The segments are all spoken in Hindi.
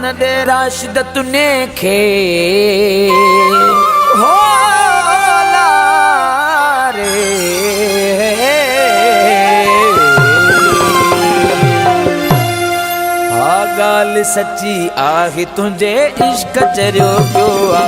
न दे राशिद तूने खे हो रे। गाल सच्ची आहे तुझे इश्क चरियो क्यों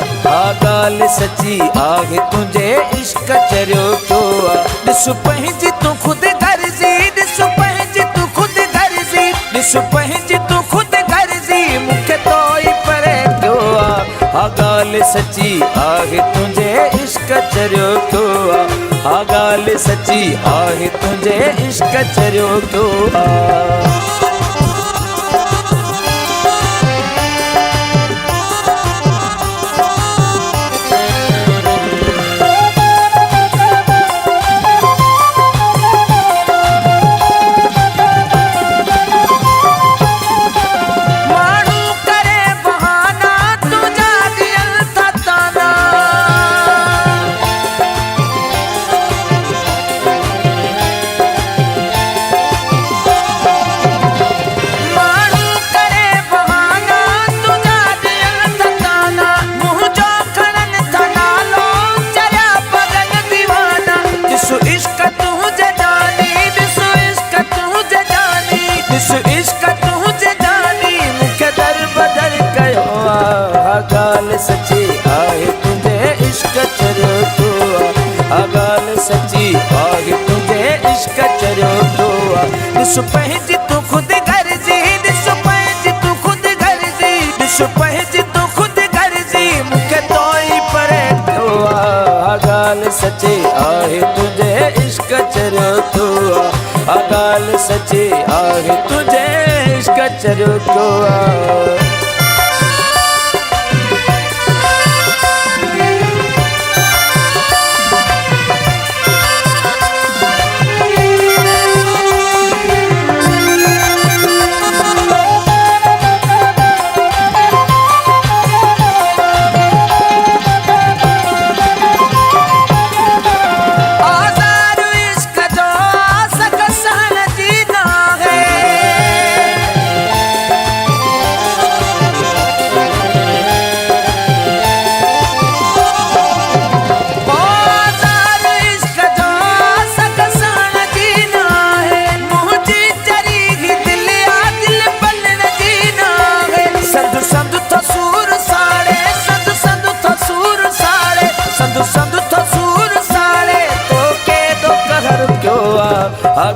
गाल सच्ची आहे तुझे इश्क चरियो क्यों दिसु पंहिंजी तू खुद गर्जी दिसु पंहिंजी तू खुद गर्जी दिसु पंहिंजी तू खुद गर्जी मूंखे तो ई परे क्यों गाल सच्ची आहे तुझे इश्क चरियो क्यों गाल सच्ची आहे तुझे इश्क चरियो क्यों। गाल सच्ची आहे तुझे इश्क चरियो क्यों गाल सच्ची आहे तुझे इश्क चरियो क्यों दिसु पंहिंजी तू खुद गर्जी दिसु पंहिंजी तू खुद गर्जी दिसु पंहिंजी तू खुद गर्जी मूंखे तो ई परे क्यों गाल सच्ची आहे तुझे इश्क चरियो क्यों गाल सच्ची आहे तुझे इश्क चरियो क्यों।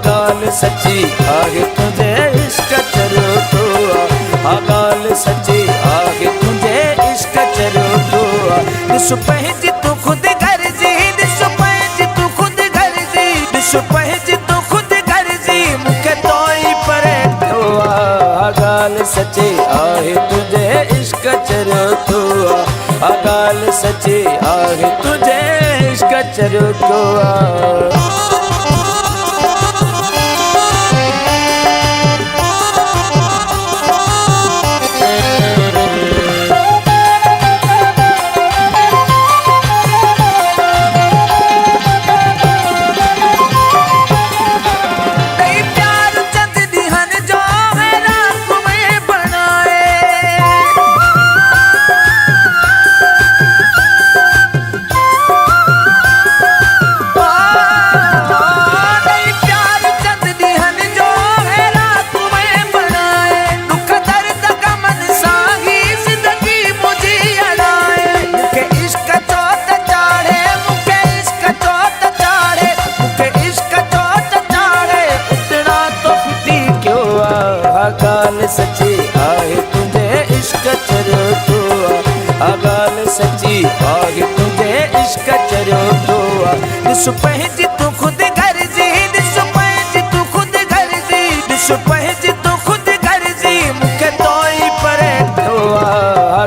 गाल सच्ची आहे तुझे इश्क चरियो क्यों गाल सच्ची आहे तुझे इश्क चरियो क्यों दिसु पंहिंजी तू खुद गर्जी दिसु पंहिंजी तू खुद गर्जी दिसु पंहिंजी तू खुद गर्जी मूंखे तो ई परे क्यों गाल सच्ची आहे तुझे इश्क चरियो क्यों गाल सच्ची आहे तुझे इश्क चरियो क्यों। गाल सच्ची आहे तुझे इश्क चरियो क्यों गाल सच्ची आहे तुझे इश्क चरियो क्यों दिसु पंहिंजी तू खुद गर्जी दिसु पंहिंजी तू खुद गर्जी दिसु पंहिंजी तू खुद गर्जी मूंखे तो ई परे क्यों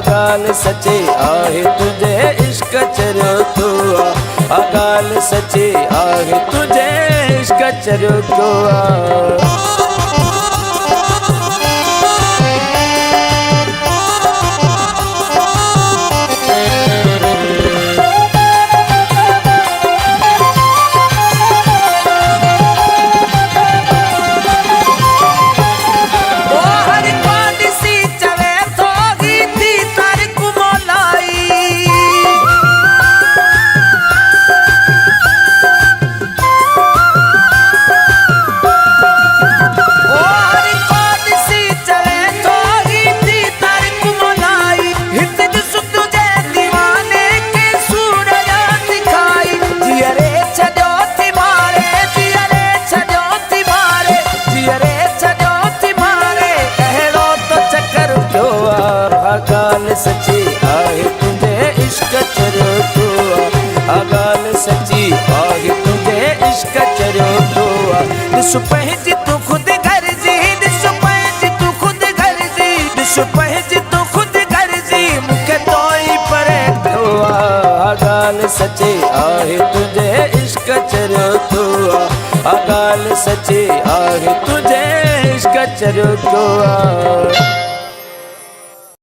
गाल सच्ची आहे तुझे इश्क चरियो क्यों गाल सच्ची आहे तुझे इश्क चरियो क्यों। आ ॻाल्हि सची आहे तुंहिंजे इश्क चरियो थो आहे। ॾिस पंहिंजी तूं ख़ुदि घरजी, ॾिस पंहिंजी तूं ख़ुदि घरजी, ॾिस पंहिंजी तूं ख़ुदि घरजी, मूंखे तो ई परे थियो आहे। आ ॻाल्हि सची आहे तुंहिंजे इश्क चरियो थो आहे। आ ॻाल्हि सची आहे तुंहिंजे इश्क चरियो थो आहे।